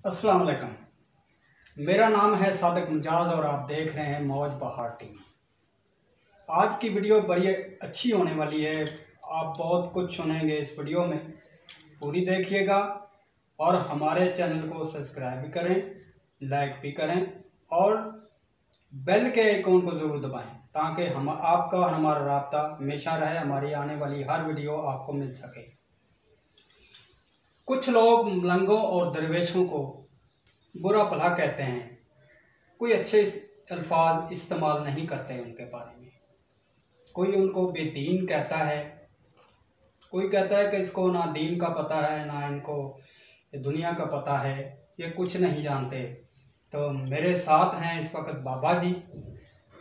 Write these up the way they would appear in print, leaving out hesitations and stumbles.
अस्सलाम वालेकुम। मेरा नाम है सादिक मुजाज और आप देख रहे हैं मौज बहार टीवी। आज की वीडियो बड़ी अच्छी होने वाली है। आप बहुत कुछ सुनेंगे इस वीडियो में, पूरी देखिएगा और हमारे चैनल को सब्सक्राइब भी करें, लाइक भी करें और बेल के आइकॉन को ज़रूर दबाएं ताकि हम आपका और हमारा राब्ता हमेशा रहे, हमारी आने वाली हर वीडियो आपको मिल सके। कुछ लोग मलंगों और दरवेशों को बुरा भला कहते हैं, कोई अच्छे अल्फाज इस्तेमाल नहीं करते उनके बारे में। कोई उनको बेदीन कहता है, कोई कहता है कि इसको ना दीन का पता है ना इनको दुनिया का पता है, ये कुछ नहीं जानते। तो मेरे साथ हैं इस वक्त बाबा जी।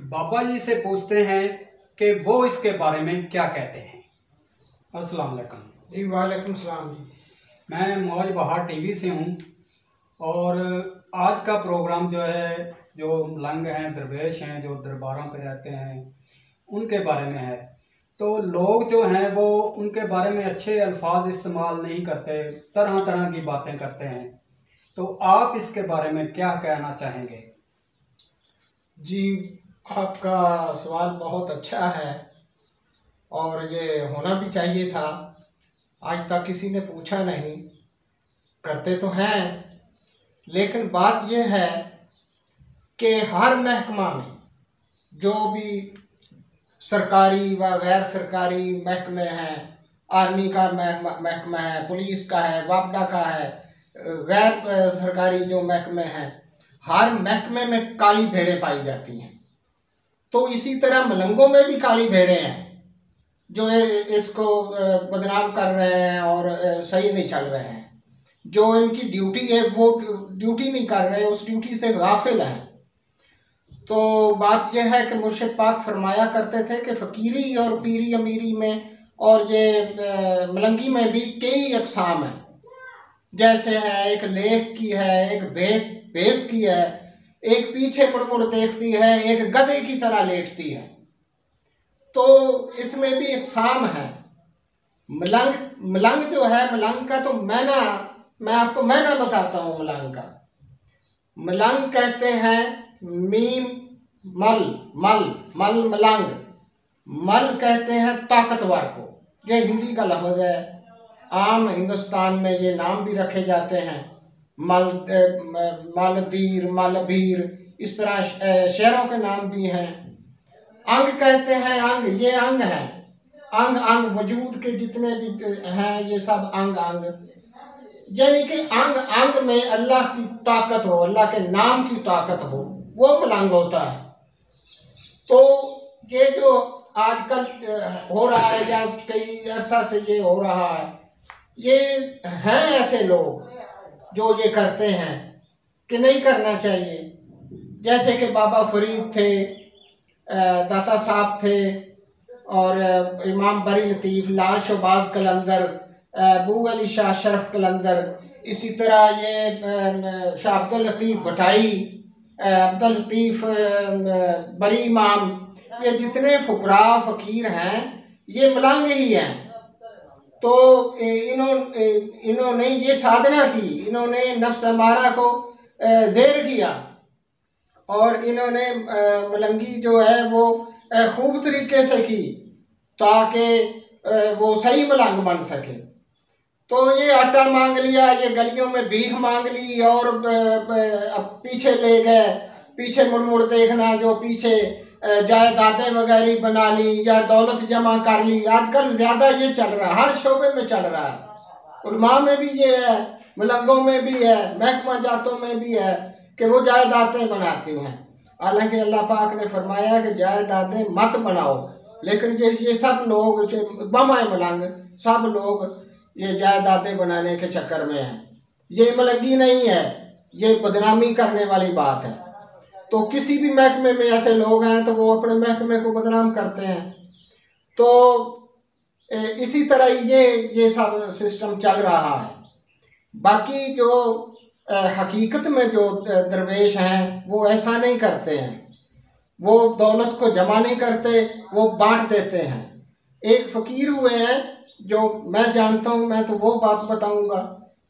बाबा जी से पूछते हैं कि वो इसके बारे में क्या कहते हैं। अस्सलाम वालेकुम जी। वालेकुम सलाम जी। मैं मौज बहार टीवी से हूँ और आज का प्रोग्राम जो है, जो मलंग हैं, दरवेश हैं, जो दरबारों पे रहते हैं, उनके बारे में है। तो लोग जो हैं वो उनके बारे में अच्छे अल्फाज इस्तेमाल नहीं करते, तरह तरह की बातें करते हैं। तो आप इसके बारे में क्या कहना चाहेंगे? जी, आपका सवाल बहुत अच्छा है और ये होना भी चाहिए था। आज तक किसी ने पूछा नहीं, करते तो हैं, लेकिन बात यह है कि हर महकमा में जो भी सरकारी व गैर सरकारी महकमे हैं, आर्मी का महकमा है, पुलिस का है, वापडा का है, गैर सरकारी जो महकमे हैं, हर महकमे में काली भेड़ें पाई जाती हैं। तो इसी तरह मलंगों में भी काली भेड़ें हैं जो इसको बदनाम कर रहे हैं और सही नहीं चल रहे हैं। जो इनकी ड्यूटी है वो ड्यूटी नहीं कर रहे, उस ड्यूटी से गाफिल हैं। तो बात यह है कि मुर्शिद पाक फरमाया करते थे कि फ़कीरी और पीरी अमीरी में और ये मलंगी में भी कई अक़साम हैं। जैसे है, एक लेख की है, एक भेस की है, एक पीछे मुड़ मुड़ देखती है, एक गधे की तरह लेटती है। तो इसमें भी अक़साम है। मलंग जो है, मलंग का तो मैं आपको मैना बताता हूँ। मलंग कहते हैं मीम मल मलंग। मल कहते हैं ताकतवर को, ये हिंदी का लफ्ज़ है। आम हिंदुस्तान में ये नाम भी रखे जाते हैं, मलदीर, मलभीर, इस तरह शहरों के नाम भी हैं। अंग कहते हैं, अंग ये अंग है, अंग वजूद के जितने भी हैं ये सब अंग, यानी कि अंग में अल्लाह की ताकत हो, अल्लाह के नाम की ताकत हो, वो मलंग होता है। तो ये जो आजकल हो रहा है या कई अरसा से ये हो रहा है, ये हैं ऐसे लोग जो ये करते हैं कि नहीं करना चाहिए। जैसे कि बाबा फरीद थे, दाता साहब थे और इमाम बरी लतीफ़, लाल शहबाज कलंदर, बू अली शाह शरफ कलंदर, इसी तरह ये शाह अब्दुल लतीफ़ भटाई, अब्दुल लतीफ़ बरी इमाम, ये जितने फुकरा फ़कीर हैं ये मलंग ही हैं। तो इन्होंने ये साधना की, इन्होंने नफ्स अमारा को ज़ेर किया और इन्होंने मलंगी जो है वो खूब तरीके से की ताकि वो सही मलंग बन सके। तो ये आटा मांग लिया, ये गलियों में भीख मांग ली और पीछे ले गए, पीछे मुड़ मुड़ देखना, जो पीछे जायदादें वगैरह बना ली या दौलत जमा कर ली। आजकल ज़्यादा ये चल रहा है, हर शोबे में चल रहा है। उलमा में भी ये है, मलंगों में भी है, महकमा जातों में भी है कि वो जायदादें बनाती हैं। हालांकि अल्लाह पाक ने फरमाया कि जायदादें मत बनाओ, लेकिन ये सब लोग बमाए मलंग, सब लोग ये जायदादें बनाने के चक्कर में हैं। ये मलंगी नहीं है, ये बदनामी करने वाली बात है। तो किसी भी महकमे में ऐसे लोग हैं तो वो अपने महकमे को बदनाम करते हैं। तो इसी तरह ये सब सिस्टम चल रहा है। बाकी जो हकीकत में जो दरवेश हैं वो ऐसा नहीं करते हैं, वो दौलत को जमा नहीं करते, वो बांट देते हैं। एक फ़कीर हुए हैं जो मैं जानता हूँ, मैं तो वो बात बताऊँगा